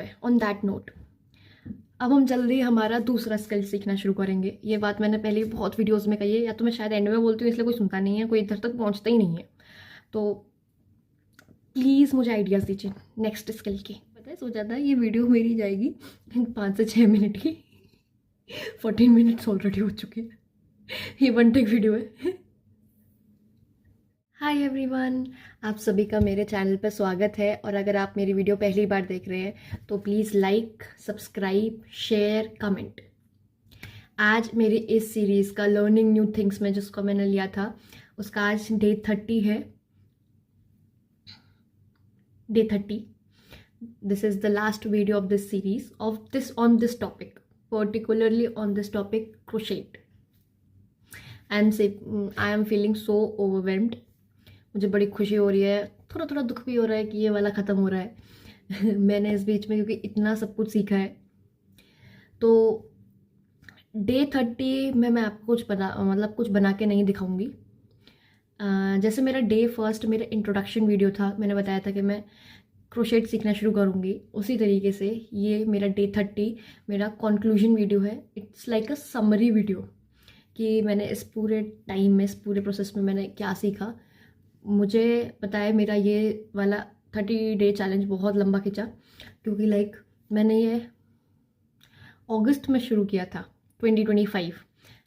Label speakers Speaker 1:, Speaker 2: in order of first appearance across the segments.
Speaker 1: है on that note. अब हम जल्दी हमारा दूसरा स्किल सीखना शुरू करेंगे। ये बात मैंने पहले बहुत वीडियोस में कही है, या तो मैं शायद एंड में बोलती हूँ इसलिए कोई सुनता नहीं है, कोई इधर तक पहुँचता ही नहीं है। तो प्लीज़ मुझे आइडियाज़ दीजिए नेक्स्ट स्किल की। पता है सोचा था ये वीडियो मेरी जाएगी 5 से 6 मिनट की, 14 मिनट्स ऑलरेडी हो चुके हैं। ये वन टेक वीडियो है। हाय एवरीवन, आप सभी का मेरे चैनल पर स्वागत है। और अगर आप मेरी वीडियो पहली बार देख रहे हैं तो please like, subscribe, share, comment. आज मेरी इस सीरीज़ का लर्निंग न्यू थिंग्स में जिसको मैंने लिया था उसका आज डे 30 है। Day 30। This is the last video of this series on this topic, particularly on this topic crochet. I am feeling so overwhelmed. मुझे बड़ी खुशी हो रही है, थोड़ा थोड़ा दुख भी हो रहा है कि ये वाला ख़त्म हो रहा है। मैंने इस बीच में क्योंकि इतना सब कुछ सीखा है। तो डे 30 में मैं आपको कुछ बना के नहीं दिखाऊंगी। जैसे मेरा डे फर्स्ट मेरा इंट्रोडक्शन वीडियो था, मैंने बताया था कि मैं क्रोशेट सीखना शुरू करूँगी, उसी तरीके से ये मेरा डे 30 मेरा कंक्लूजन वीडियो है। It's like a summary video कि मैंने इस पूरे टाइम में, इस पूरे प्रोसेस में मैंने क्या सीखा। मुझे पता है मेरा ये वाला 30 डे चैलेंज बहुत लंबा खिंचा, क्योंकि मैंने ये अगस्त में शुरू किया था 2025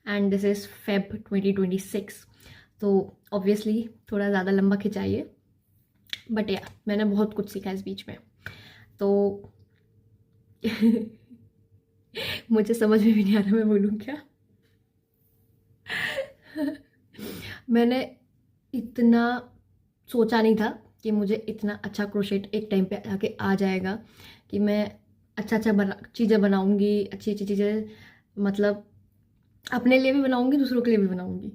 Speaker 1: एंड दिस इज़ फेब 2026। तो ऑब्वियसली थोड़ा ज़्यादा लंबा खिंचा ये, बट या मैंने बहुत कुछ सीखा इस बीच में। तो मुझे समझ में भी नहीं आ रहा मैं बोलूँ क्या। मैंने इतना सोचा नहीं था कि मुझे इतना अच्छा क्रोशेट एक टाइम पे आके आ जाएगा कि मैं अच्छा चीज़ें बनाऊंगी, अच्छी अच्छी चीज़ें, मतलब अपने लिए भी बनाऊंगी, दूसरों के लिए भी बनाऊंगी।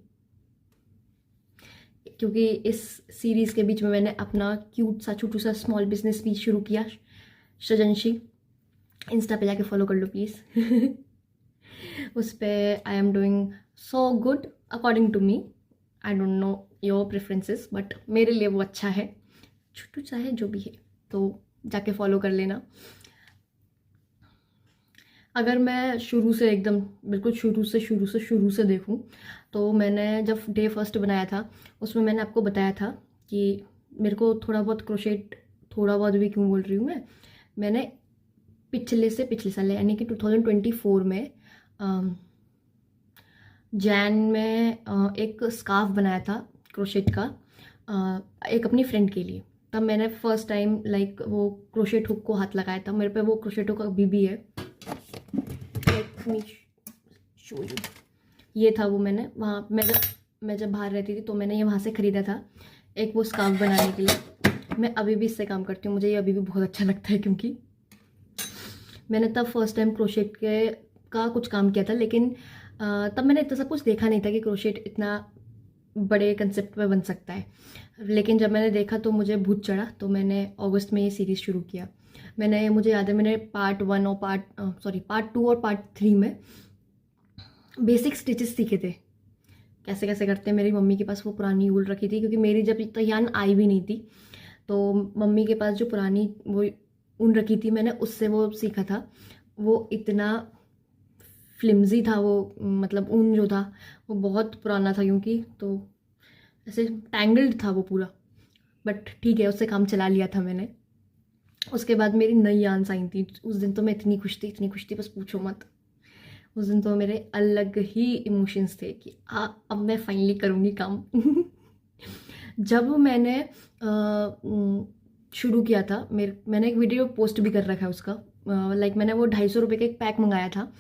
Speaker 1: क्योंकि इस सीरीज़ के बीच में मैंने अपना क्यूट सा छोटू सा स्मॉल बिजनेस भी शुरू किया, सृजनशी। इंस्टा पे जाके फॉलो कर लो प्लीज़। उस पर I am doing so good according to me. I don't know your preferences, but मेरे लिए वो अच्छा है, छोटू सा है जो भी है, तो जाके फॉलो कर लेना। अगर मैं शुरू से एकदम बिल्कुल शुरू से देखूं तो मैंने जब डे फर्स्ट बनाया था उसमें मैंने आपको बताया था कि मेरे को थोड़ा बहुत क्रोशेट, थोड़ा बहुत भी क्यों बोल रही हूँ मैंने पिछले साल यानी कि 2024 में जैन में एक स्कार्फ बनाया था क्रोशेट का, एक अपनी फ्रेंड के लिए। तब मैंने फर्स्ट टाइम वो क्रोशेट हुक को हाथ लगाया था। मेरे पे वो क्रोशेट हुक अभी भी है, शो यू। ये था वो, मैंने वहाँ मैं जब बाहर रहती थी तो मैंने ये वहाँ से ख़रीदा था एक वो स्कार्फ बनाने के लिए। मैं अभी भी इससे काम करती हूँ, मुझे ये अभी भी बहुत अच्छा लगता है, क्योंकि मैंने तब फर्स्ट टाइम क्रोशेट का कुछ काम किया था। लेकिन तब मैंने इतना सब कुछ देखा नहीं था कि क्रोशेट इतना बड़े कंसेप्ट में बन सकता है। लेकिन जब मैंने देखा तो मुझे भूत चढ़ा, तो मैंने अगस्त में ये सीरीज़ शुरू किया। मुझे याद है मैंने पार्ट 1 और पार्ट 2 और पार्ट 3 में बेसिक स्टिचेस सीखे थे, कैसे कैसे करते हैं। मेरी मम्मी के पास वो पुरानी ऊल रखी थी, क्योंकि मेरी जब तक यान आई भी नहीं थी, तो मम्मी के पास जो पुरानी वो ऊन रखी थी, मैंने उससे वो सीखा था। वो इतना फ्लिम्जी था वो, मतलब ऊन जो था वो बहुत पुराना था, क्योंकि तो ऐसे टैंगल्ड था वो पूरा, बट ठीक है उससे काम चला लिया था मैंने। उसके बाद मेरी नई यान्स आई थी, उस दिन तो मैं इतनी खुश थी बस पूछो मत। उस दिन तो मेरे अलग ही इमोशंस थे कि अब मैं फाइनली करूँगी काम। जब मैंने शुरू किया था, मैंने एक वीडियो पोस्ट भी कर रखा है उसका। मैंने वो 250 रुपये का एक पैक मंगाया था,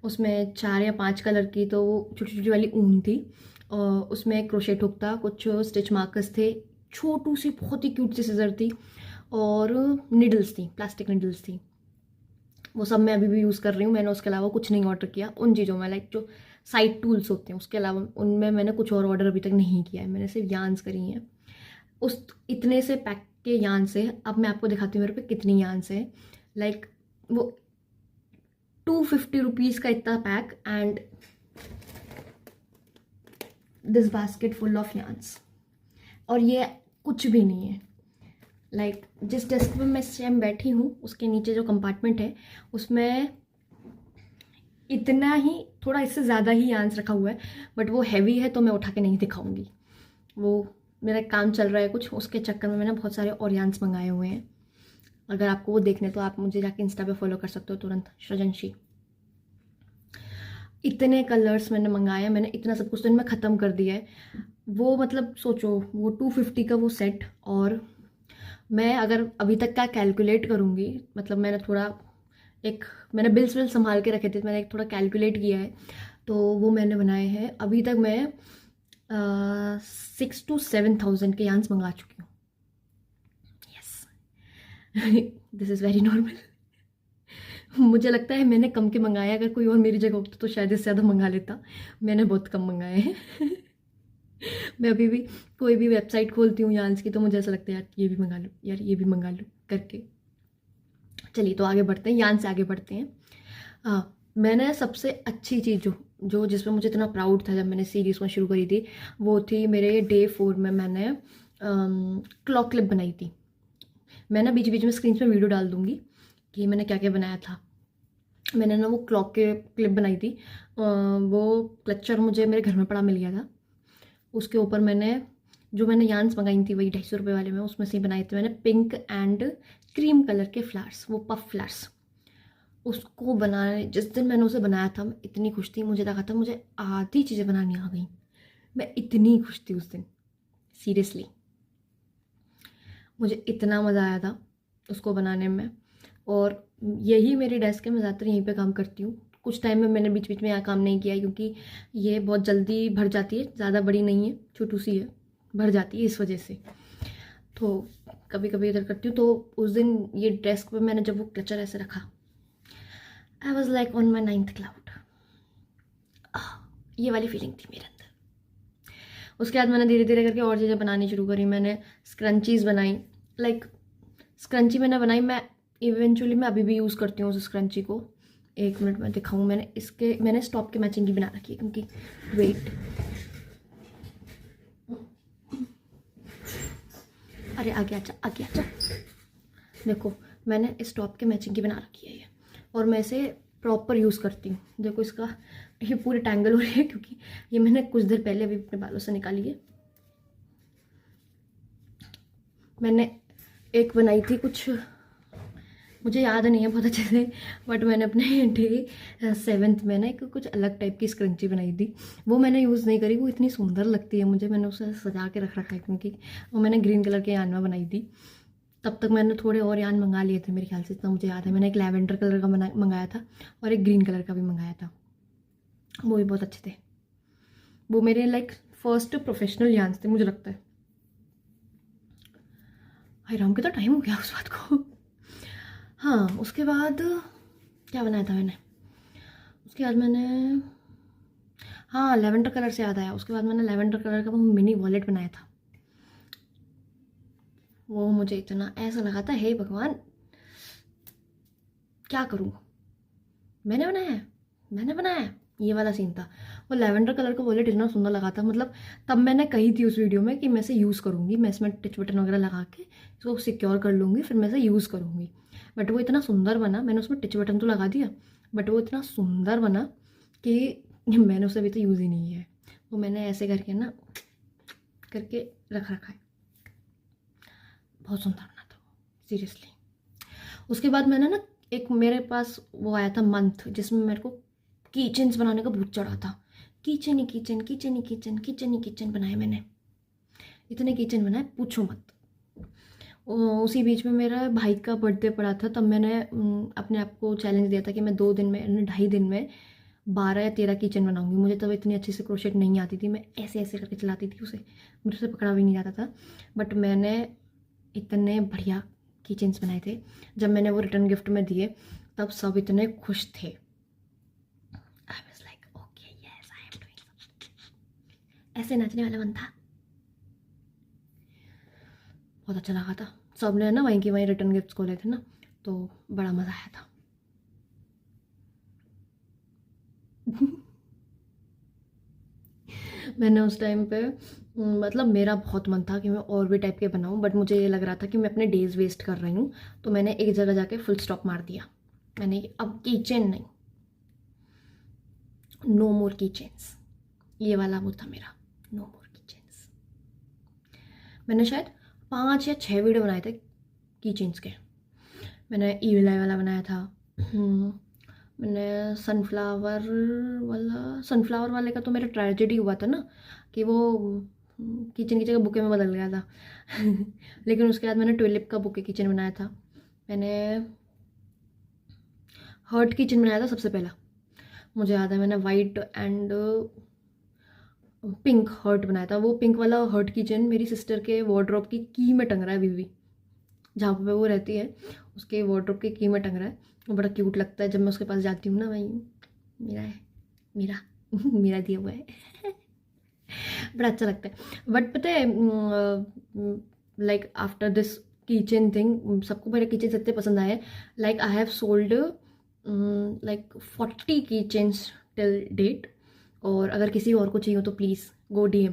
Speaker 1: उसमें 4 या 5 कलर की तो वो छोटी छोटी वाली ऊन थी, और उसमें एक क्रोशेट हुक था, कुछ स्टिच मार्कर्स थे, छोटू सी बहुत ही क्यूट सी सीजर थी, और निडल्स थी, प्लास्टिक निडल्स थी। वो सब मैं अभी भी यूज़ कर रही हूँ। मैंने उसके अलावा कुछ नहीं ऑर्डर किया उन चीज़ों में, जो साइड टूल्स होते हैं उसके अलावा उनमें मैंने कुछ और ऑर्डर अभी तक नहीं किया है। मैंने सिर्फ यान्स करी हैं। उस इतने से पैक के यान से अब मैं आपको दिखाती हूँ मेरे पे कितनी यान्स है। वो 250 रुपीज़ का इतना pack, and this basket full of yarns. और ये कुछ भी नहीं है, लाइक जिस डेस्क पे मैं इस टाइम बैठी हूँ उसके नीचे जो कंपार्टमेंट है उसमें इतना ही, थोड़ा इससे ज़्यादा ही आंस रखा हुआ है, बट वो हैवी है तो मैं उठा के नहीं दिखाऊंगी। वो मेरा काम चल रहा है कुछ, उसके चक्कर में मैंने बहुत सारे और यांस मंगाए हुए हैं। अगर आपको वो देखने तो आप मुझे जाके इंस्टा पे फॉलो कर सकते हो तुरंत, सृजनशी। इतने कलर्स मैंने मंगाए, मैंने इतना सब कुछ तो इनमें ख़त्म कर दिया है। वो मतलब सोचो, वो 250 का वो सेट, और मैं अगर अभी तक का कैलकुलेट करूँगी, मतलब मैंने बिल्स विल संभाल के रखे थे, मैंने एक थोड़ा कैलकुलेट किया है, तो वो मैंने बनाए हैं। अभी तक मैं 6 to 7 thousand के यांस मंगा चुकी हूँ। Yes, this is very normal. मुझे लगता है मैंने कम के मंगाए, अगर कोई और मेरी जगह होता तो शायद इससे ज़्यादा मंगा लेता। मैंने बहुत कम मंगाए हैं। मैं अभी भी कोई भी वेबसाइट खोलती हूँ यांस की तो मुझे ऐसा लगता है यार ये भी मंगा लूँ, यार ये भी मंगा लूँ करके। चलिए तो आगे बढ़ते हैं, यान से आगे बढ़ते हैं। मैंने सबसे अच्छी चीज़ जो जिसमें मुझे इतना प्राउड था जब मैंने सीरीज़ में शुरू करी थी, वो थी मेरे डे 4 में मैंने क्लॉक क्लिप बनाई थी। मैं ना बीच बीच में स्क्रीन पे वीडियो डाल दूँगी कि मैंने क्या क्या बनाया था। मैंने ना वो क्लॉक के क्लिप बनाई थी। वो क्लचर मुझे मेरे घर में पड़ा मिल गया था। उसके ऊपर मैंने यान्स मंगाई थी वही 250 रुपये वाले में, उसमें से ही बनाए थे मैंने पिंक एंड क्रीम कलर के फ्लावर्स, वो पफ फ्लावर्स। उसको बनाने जिस दिन मैंने उसे बनाया था मैं इतनी खुश थी, मुझे लगा था मुझे आधी चीज़ें बनानी आ गई। मैं इतनी खुश थी उस दिन, सीरियसली मुझे इतना मज़ा आया था उसको बनाने में। और यही मेरी डेस्क है, मैं ज़्यादातर यहीं पे काम करती हूँ। कुछ टाइम में मैंने बीच बीच में यहाँ काम नहीं किया क्योंकि ये बहुत जल्दी भर जाती है, ज़्यादा बड़ी नहीं है, छोटू सी है, भर जाती है इस वजह से। तो कभी कभी इधर करती हूँ। तो उस दिन ये डेस्क पे मैंने जब वो क्लचर ऐसे रखा, I was like on my 9th cloud. ये वाली फीलिंग थी मेरे अंदर। उसके बाद मैंने धीरे धीरे करके और चीज़ें बनानी शुरू करी। मैंने स्क्रंचीज़ बनाई, लाइक स्क्रंची मैंने बनाई, मैं अभी भी यूज़ करती हूँ उस स्क्रंची को। 1 मिनट में दिखाऊँ, मैंने स्टॉप के मैचिंग की बना रखी है क्योंकि वेट, अरे आगे आजा। देखो मैंने स्टॉप के मैचिंग की बना रखी है ये, और मैं इसे प्रॉपर यूज़ करती हूँ। देखो इसका ये पूरी टैंगल हो रही है क्योंकि ये मैंने कुछ देर पहले अभी अपने बालों से निकाली है। मैंने एक बनाई थी, कुछ मुझे याद नहीं है बहुत अच्छे से, बट मैंने अपने डे 7th में ना एक कुछ अलग टाइप की स्क्रंची बनाई थी। वो मैंने यूज़ नहीं करी, वो इतनी सुंदर लगती है मुझे, मैंने उसे सजा के रख रखा है क्योंकि वो मैंने ग्रीन कलर के यान में बनाई थी। तब तक मैंने थोड़े और यान मंगा लिए थे मेरे ख्याल से, इतना मुझे याद है। मैंने एक लैवेंडर कलर का मंगाया था और एक ग्रीन कलर का भी मंगाया था, वो भी बहुत अच्छे थे। वो मेरे लाइक फर्स्ट प्रोफेशनल यान्स थे मुझे लगता है। हाय राम, कितना टाइम हो गया उस बात को। हाँ उसके बाद क्या बनाया था मैंने, उसके बाद मैंने, हाँ लेवेंडर कलर से याद आया, उसके बाद मैंने लेवेंडर कलर का वो मिनी वॉलेट बनाया था। वो मुझे इतना ऐसा लगा था, हे भगवान क्या करूँ, मैंने बनाया ये वाला सीन था। वो लेवेंडर कलर का वॉलेट इतना सुंदर लगा था, मतलब तब मैंने कही थी उस वीडियो में कि मैं इसे यूज़ करूँगी, मैं इसमें टच बटन वगैरह लगा के इसको सिक्योर कर लूँगी, फिर मैं इसे यूज़ करूँगी। बट वो इतना सुंदर बना, मैंने उसमें टच बटन तो लगा दिया, बट वो इतना सुंदर बना कि मैंने उसे अभी तो यूज़ ही नहीं है। वो मैंने ऐसे करके ना करके रख रखा है, बहुत सुंदर बना था सीरियसली। उसके बाद मैंने ना एक मेरे पास वो आया था मंथ, जिसमें मेरे को किचन्स बनाने का भूत चढ़ा था। किचन ही किचन बनाए मैंने, इतने किचन बनाए पूछो मत। उसी बीच में मेरा भाई का बर्थडे पड़ा था, तब मैंने अपने आप को चैलेंज दिया था कि मैं 2 दिन में 2.5 दिन में 12 या 13 किचन बनाऊंगी। मुझे तब इतनी अच्छी से क्रोशेट नहीं आती थी, मैं ऐसे ऐसे करके चलाती थी उसे, मुझे उसे पकड़ा भी नहीं जाता था। बट मैंने इतने बढ़िया किचन्स बनाए थे। जब मैंने वो रिटर्न गिफ्ट में दिए तब सब इतने खुश थे। I was like okay yes I am doing something, ऐसे नाचने वाला मन था, बहुत अच्छा लगा था। सब ने ना वहीं की वहीं रिटर्न गिफ्ट्स खोले थे ना, तो बड़ा मज़ा आया था। मैंने उस टाइम पे मतलब मेरा बहुत मन था कि मैं और भी टाइप के बनाऊं, बट मुझे ये लग रहा था कि मैं अपने डेज वेस्ट कर रही हूँ, तो मैंने एक जगह जाके फुल स्टॉप मार दिया। मैंने अब किचन नहीं, नो मोर किचन्स, ये वाला वो था मेरा, नो मोर किचन्स। मैंने शायद 5 या 6 वीडियो बनाए थे किचन्स के। मैंने ईविल आई वाला बनाया था, मैंने सनफ्लावर वाले का तो मेरा ट्रेजेडी हुआ था ना, कि वो किचन की जगह बुके में बदल गया था। लेकिन उसके बाद मैंने ट्यूलिप का बुके किचन बनाया था। मैंने हर्ट किचन बनाया था सबसे पहला, मुझे याद है। मैंने वाइट एंड पिंक हर्ट बनाया था। वो पिंक वाला हर्ट किचन मेरी सिस्टर के वार्डरोब की की में टंग रहा है अभी भी, जहाँ पे वो रहती है उसके वार्डरोब के की में टंग रहा है। वो बड़ा क्यूट लगता है जब मैं उसके पास जाती हूँ ना, भाई मेरा है, मेरा मेरा दिया हुआ है। बड़ा अच्छा लगता है। बट पता है, like after this kitchen thing, सबको मेरे किचन इतने पसंद आए। Like I have sold like 40 kitchens till date. और अगर किसी और को चाहिए हो तो please go DM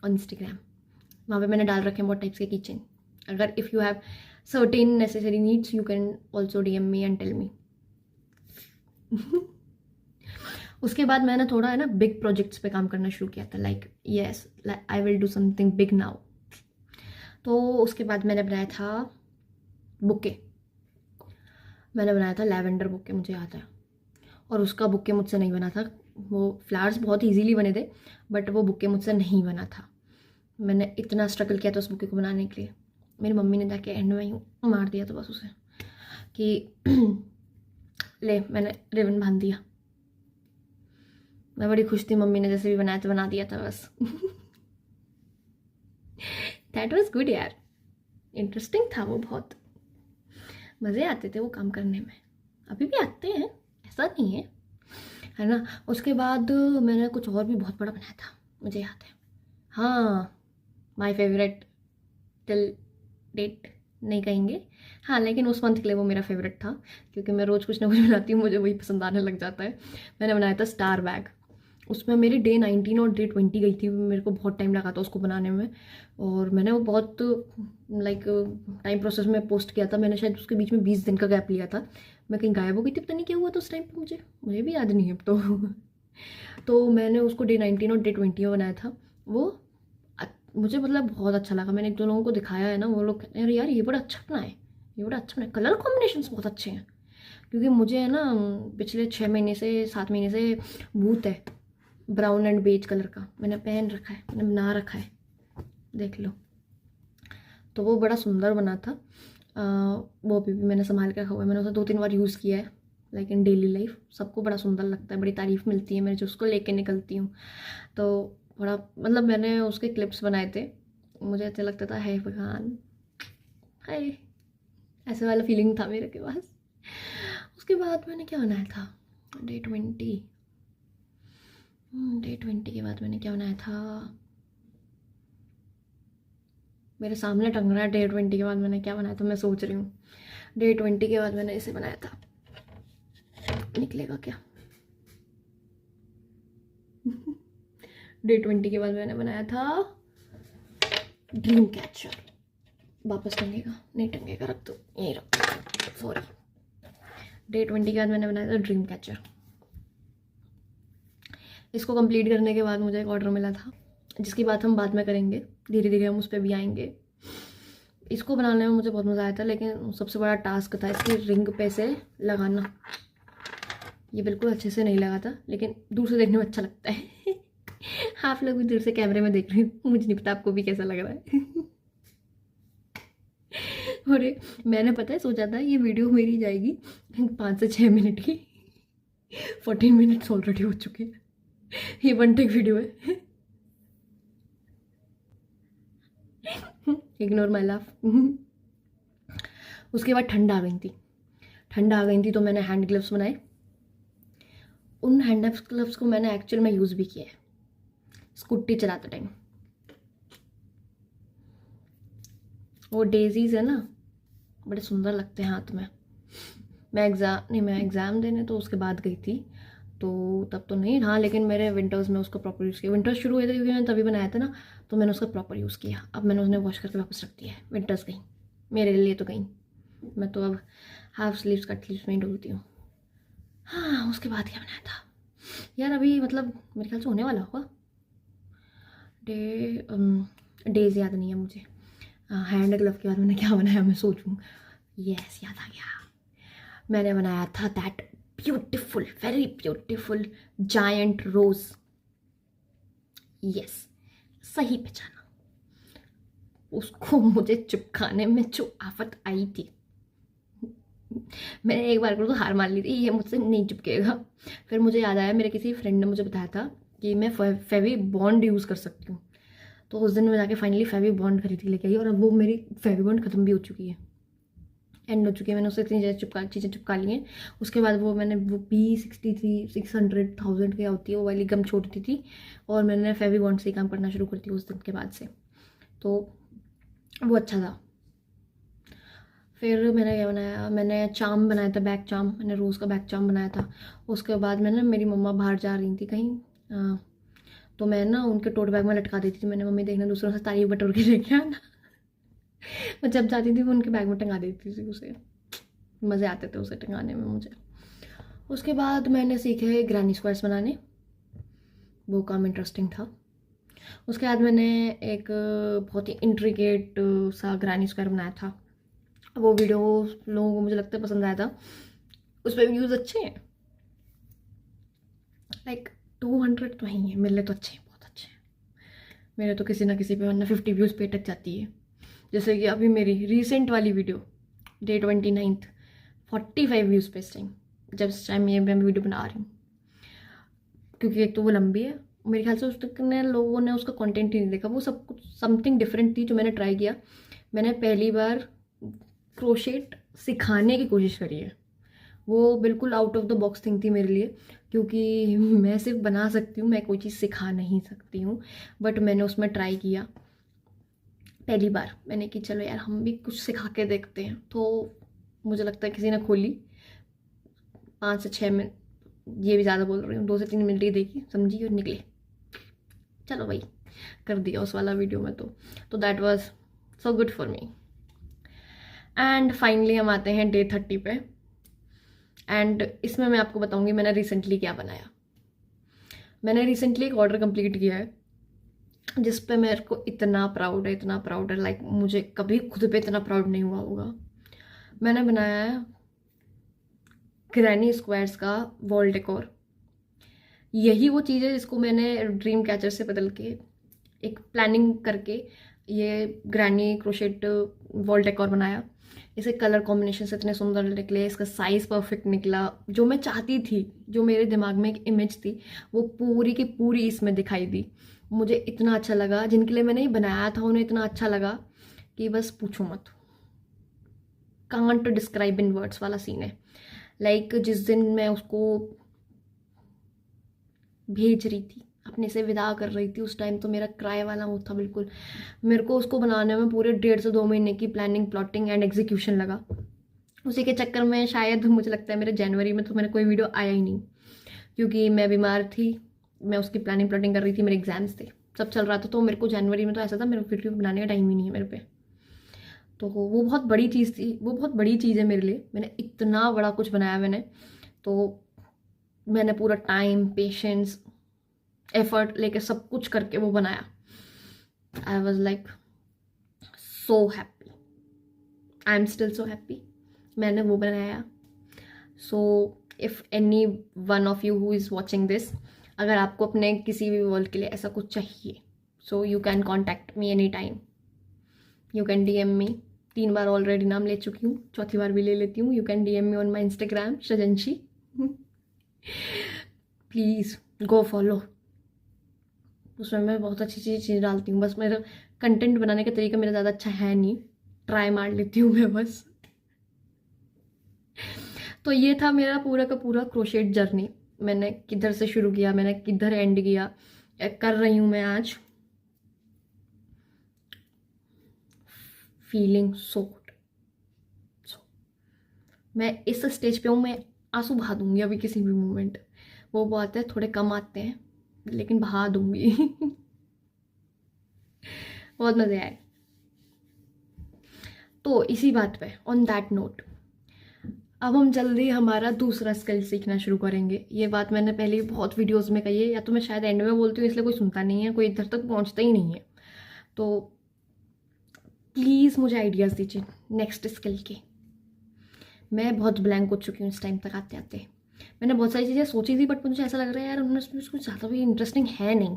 Speaker 1: on Instagram, वहाँ पे मैंने डाल रखे हैं बहुत टाइप्स के किचन। अगर if you have certain necessary needs you can also DM me and tell me. उसके बाद मैंने थोड़ा है ना बिग प्रोजेक्ट्स पे काम करना शुरू किया था, like yes I will do something big now. तो उसके बाद मैंने बनाया था बुके, मैंने बनाया था लैवेंडर बुके, मुझे याद है। और उसका बुके मुझसे नहीं बना था। वो फ्लावर्स बहुत इजीली बने थे, बट वो बुके मुझसे नहीं बना था। मैंने इतना स्ट्रगल किया था उस बुके को बनाने के लिए। मेरी मम्मी ने जाके एंड में ही मार दिया था बस उसे, कि ले मैंने रिबन बांध दिया। मैं बड़ी खुश थी, मम्मी ने जैसे भी बनाया तो बना दिया था बस। दैट वॉज गुड यार, इंटरेस्टिंग था वो, बहुत मज़े आते थे वो काम करने में। अभी भी आते हैं, ऐसा नहीं है ना। उसके बाद मैंने कुछ और भी बहुत बड़ा बनाया था, मुझे याद है। हाँ, माय फेवरेट टिल डेट नहीं कहेंगे, हाँ, लेकिन उस मंथ के लिए वो मेरा फेवरेट था, क्योंकि मैं रोज़ कुछ ना कुछ बनाती हूँ, मुझे वही पसंद आने लग जाता है। मैंने बनाया था स्टार बैग। उसमें मेरी डे 19 और डे 20 गई थी, मेरे को बहुत टाइम लगा था उसको बनाने में। और मैंने वो बहुत लाइक टाइम प्रोसेस में पोस्ट किया था। मैंने शायद उसके बीच में 20 दिन का गैप लिया था, मैं कहीं गायब हो गई थी, पता नहीं क्या हुआ था उस टाइम पे, मुझे भी याद नहीं है अब तो। तो मैंने उसको डे 19 और डे 20 में बनाया था। वो मुझे मतलब बहुत अच्छा लगा। मैंने एक दो लोगों को दिखाया है ना, वो लोग अरे यार ये बड़ा अच्छा बना है, ये बड़ा अच्छा बना है, कलर कॉम्बिनेशन बहुत अच्छे हैं। क्योंकि मुझे है ना पिछले 6 महीने से 7 महीने से भूत है ब्राउन एंड बेज कलर का, मैंने पहन रखा है, मैंने बना रखा है, देख लो। तो वो बड़ा सुंदर बना था। वो अभी भी मैंने संभाल के रखा हुआ है। मैंने उसे 2-3 बार यूज़ किया है, लाइक इन डेली लाइफ। सबको बड़ा सुंदर लगता है, बड़ी तारीफ़ मिलती है मेरे जो उसको लेके निकलती हूँ। तो बड़ा मतलब मैंने उसके क्लिप्स बनाए थे, मुझे अच्छा लगता था, है भगवान हाय, ऐसे वाला फीलिंग था मेरे के पास। उसके बाद मैंने क्या बनाया था डे 20, डे 20 के बाद मैंने क्या बनाया था, मेरे सामने टंग रहा है। डे 20 के बाद मैंने क्या बनाया था, मैं सोच रही हूँ। डे 20 के बाद मैंने इसे बनाया था, निकलेगा क्या। डे 20 के बाद मैंने बनाया था ड्रीम कैचर। वापस टंगेगा नहीं टंगेगा, रख दो, यहीं रख दो, सॉरी। डे 20 के बाद मैंने बनाया था ड्रीम कैचर। इसको कंप्लीट करने के बाद मुझे एक ऑर्डर मिला था, जिसकी बात हम बाद में करेंगे, धीरे धीरे हम उस पर भी आएंगे। इसको बनाने में मुझे बहुत मज़ा आया था, लेकिन सबसे बड़ा टास्क था इसकी रिंग पे से लगाना। ये बिल्कुल अच्छे से नहीं लगा था, लेकिन दूर से देखने में अच्छा लगता है। आप लोग भी दूर से कैमरे में देख रहे हैं, मुझे नहीं पता आपको भी कैसा लग रहा है। और मैंने पता है सोचा था ये वीडियो मेरी जाएगी 5 से 6 मिनट की, 14 मिनट्स ऑलरेडी हो चुके हैं। ये वन टेक वीडियो है। Ignore my laugh. उसके बाद ठंड आ गई थी, ठंड आ गई थी तो मैंने हैंड ग्लव्स बनाए। उन हैंड ग्लव्स को मैंने एक्चुअल में यूज़ भी किया है स्कूटी चलाते टाइम। वो डेजीज है ना, बड़े सुंदर लगते हैं हाथ में। मैं एग्ज़ाम देने तो उसके बाद गई थी, तो तब तो नहीं, हाँ लेकिन मेरे विंटर्स में उसको प्रॉपर यूज़ किया। विंटर्स शुरू हुए थे क्योंकि मैंने तभी बनाया था ना, तो मैंने उसका प्रॉपर यूज़ किया। अब मैंने उन्हें वॉश करके वापस रख दिया है। विंटर्स गई मेरे लिए, तो गई। मैं तो अब हाफ स्लीव्स कट स्लीव्स में ही डूबती हूँ। हाँ, उसके बाद क्या बनाया था यार, अभी मतलब मेरे ख्याल से होने वाला होगा डेज याद नहीं है मुझे। हैंड ग्लव के बाद मैंने क्या बनाया, मैं सोचूं। यस, याद आ गया। मैंने बनाया था that beautiful, very beautiful giant rose. Yes, सही पहचाना। उसको मुझे चिपकाने में जो आफत आई थी, मैंने एक बार को तो हार मान ली थी, ये मुझसे नहीं चिपकेगा। फिर मुझे याद आया, मेरे किसी फ्रेंड ने मुझे बताया था कि मैं फेवी बॉन्ड यूज़ कर सकती हूँ। तो उस दिन मैं जाके फाइनली फेवी बॉन्ड खरीद के लेके आई, और अब वो मेरी फेवी बॉन्ड खत्म भी हो चुकी है, एंड हो चुकी है। मैंने उससे इतनी चीज़ें चिपका ली हैं। उसके बाद मैंने वो P63 600,000 क्या होती है वो वाली गम छोड़ दी थी, और मैंने फेवी बॉन्ड से ही काम करना शुरू कर दिया उस दिन के बाद से। तो वो अच्छा था। फिर मैंने क्या बनाया, मैंने चाम बनाया था, बैग चाम। मैंने रोज़ का बैग चाम बनाया था। उसके बाद मैंने, मेरी मम्मा बाहर जा रही थी कहीं, तो मैं ना उनके टोट बैग में लटका देती थी। मैंने, मम्मी देखना दूसरों से तारीफ बटोर के लेके आना। मैं जब जाती थी वो उनके बैग में टंगा देती थी उसे। मज़े आते थे उसे टंगाने में मुझे। उसके बाद मैंने सीखे ग्रैनी स्क्वायर्स बनाने, वो काम इंटरेस्टिंग था। उसके बाद मैंने एक बहुत ही इंट्रिकेट सा ग्रैनी स्क्वायर बनाया था। वो वीडियो लोगों को मुझे लगता है पसंद आया था, उस पर व्यूज़ अच्छे हैं, लाइक 200 तो ही है, मेरे लिए तो अच्छे हैं, बहुत अच्छे हैं। मेरे तो किसी ना किसी पे वरना 50 व्यूज़ पे अटक जाती है। जैसे कि अभी मेरी रिसेंट वाली वीडियो डे 29 45 व्यूज़ पे इस टाइम, जब इस टाइम ये मैं वीडियो बना रही हूँ। क्योंकि एक तो वो लंबी है, मेरे ख्याल से उसने लोगों ने उसका कंटेंट ही नहीं देखा। वो सब कुछ समथिंग डिफरेंट थी जो मैंने ट्राई किया। मैंने पहली बार क्रोशेट सिखाने की कोशिश करी है। वो बिल्कुल out of the box thing थी मेरे लिए, क्योंकि मैं सिर्फ बना सकती हूँ, मैं कोई चीज़ सिखा नहीं सकती हूँ। बट मैंने उसमें ट्राई किया पहली बार। मैंने कि चलो यार हम भी कुछ सिखा के देखते हैं। तो मुझे लगता है किसी ने खोली, 5 से 6 मिनट, ये भी ज़्यादा बोल रही हूँ, 2 से 3 मिनट ही देखी, समझी और निकले। चलो भाई, कर दिया उस वाला वीडियो में। तो that was so good for me. And finally हम आते हैं डे 30 पे। एंड इसमें मैं आपको बताऊंगी मैंने रिसेंटली क्या बनाया। मैंने रिसेंटली एक ऑर्डर कंप्लीट किया है, जिस पे मेरे को इतना प्राउड है, इतना प्राउड है, लाइक मुझे कभी खुद पे इतना प्राउड नहीं हुआ होगा। मैंने बनाया है ग्रैनी स्क्वायर्स का वॉल डेकोर। यही वो चीज़ है जिसको मैंने ड्रीम कैचर से बदल के एक प्लानिंग करके ये ग्रैनी क्रोशेट वॉल डेकोर बनाया। इसे कलर कॉम्बिनेशन से इतने सुंदर निकले, इसका साइज़ परफेक्ट निकला। जो मैं चाहती थी, जो मेरे दिमाग में एक इमेज थी, वो पूरी की पूरी इसमें दिखाई दी। मुझे इतना अच्छा लगा, जिनके लिए मैंने ये बनाया था उन्हें इतना अच्छा लगा कि बस पूछो मत। कांट डिस्क्राइब इन वर्ड्स वाला सीन है। लाइक जिस दिन मैं उसको भेज रही थी, अपने से विदा कर रही थी, उस टाइम तो मेरा क्राई वाला मुंह था बिल्कुल। मेरे को उसको बनाने में पूरे 1.5 से 2 महीने की प्लानिंग, प्लॉटिंग एंड एग्जीक्यूशन लगा। उसी के चक्कर में शायद मुझे लगता है मेरे जनवरी में तो मेरा कोई वीडियो आया ही नहीं, क्योंकि मैं बीमार थी। मैं उसकी प्लानिंग प्लॉटिंग कर रही थी, मेरे एग्जाम्स थे, सब चल रहा था। तो मेरे को जनवरी में तो ऐसा था, मेरे वीडियो बनाने का टाइम ही नहीं है मेरे पे। तो वो बहुत बड़ी चीज़ थी, वो बहुत बड़ी चीज़ है मेरे लिए। मैंने इतना बड़ा कुछ बनाया मैंने, तो मैंने पूरा टाइम, पेशेंस, एफर्ट लेके सब कुछ करके वो बनाया। I was like so happy, I am still so happy. मैंने वो बनाया। So if any one of you who is watching this, अगर आपको अपने किसी भी वर्ल्ड के लिए ऐसा कुछ चाहिए, सो you can contact me any time, you can DM me. 3 bar already नाम ले चुकी हूँ, चौथी बार भी ले लेती हूँ। You can DM me on my Instagram Srijanshi. Please go follow. उसमें मैं बहुत अच्छी चीज़ डालती हूँ। बस मेरा कंटेंट बनाने का तरीका मेरा ज़्यादा अच्छा है नहीं, ट्राई मार लेती हूँ मैं बस। तो ये था मेरा पूरा का पूरा क्रोशेट जर्नी। मैंने किधर से शुरू किया, मैंने किधर एंड किया, कर रही हूँ मैं आज। Feeling so good. मैं इस स्टेज पे हूँ, मैं आंसू बहा दूंगी अभी किसी भी मोमेंट। वो बोलते हैं थोड़े कम आते हैं लेकिन बहा दूंगी। बहुत मज़े आए। तो इसी बात पे, ऑन दैट नोट, अब हम जल्दी हमारा दूसरा स्किल सीखना शुरू करेंगे। ये बात मैंने पहले ही बहुत वीडियोस में कही है, या तो मैं शायद एंड में बोलती हूँ इसलिए कोई सुनता नहीं है, कोई इधर तक पहुँचता ही नहीं है। तो प्लीज़ मुझे आइडियाज़ दीजिए नेक्स्ट स्किल के। मैं बहुत ब्लैंक हो चुकी हूँ इस टाइम तक आते आते। मैंने बहुत सारी चीज़ें सोची थी बट मुझे ऐसा लग रहा है यार उनमें कुछ ज़्यादा भी इंटरेस्टिंग है नहीं।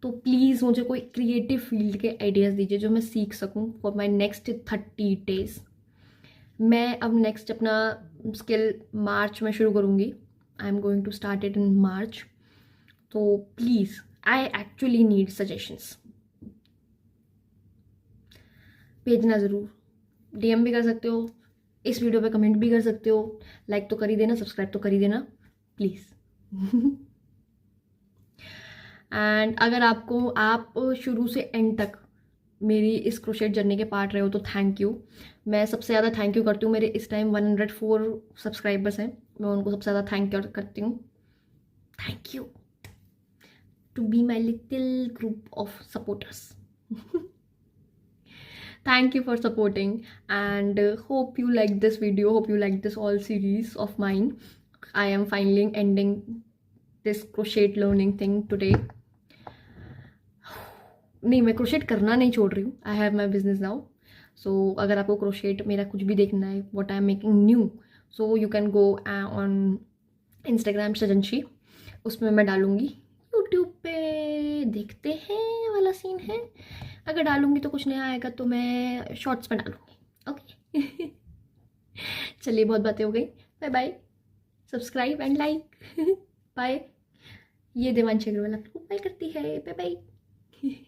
Speaker 1: तो प्लीज़ मुझे कोई क्रिएटिव फील्ड के आइडियाज़ दीजिए जो मैं सीख सकूँ फॉर माई नेक्स्ट 30 डेज। मैं अब नेक्स्ट अपना स्किल मार्च में शुरू करूँगी। I am going to start it in March. तो please I actually need suggestions. भेजना ज़रूर, डीएम भी कर सकते हो, इस वीडियो पे कमेंट भी कर सकते हो, लाइक तो कर ही देना, सब्सक्राइब तो कर ही देना प्लीज़। एंड अगर आप शुरू से एंड तक मेरी इस क्रोशेट जर्नी के पार्ट रहे हो तो थैंक यू। मैं सबसे ज़्यादा थैंक यू करती हूँ, मेरे इस टाइम 104 सब्सक्राइबर्स हैं, मैं उनको सबसे ज़्यादा थैंक यू करती हूँ। Thank you to be my little group of supporters. Thank you for supporting and hope you like this video, hope you like this all series of mine. I am finally ending this crochet learning thing today. नहीं, मैं crochet करना नहीं छोड़ रही हूँ, I have my business now. So अगर आपको crochet मेरा कुछ भी देखना है, what I am making new, so you can go on Instagram Sajanshi, उसमें मैं डालूंगी। यूट्यूब पे देखते हैं वाला सीन है, अगर डालूंगी तो कुछ नया आएगा तो मैं शॉर्ट्स में डालूंगी। ओके। चलिए बहुत बातें हो गई, bye bye, subscribe and like. Bye. ये देवांशी अग्रवाल आपको बाय करती है, बाय बाय।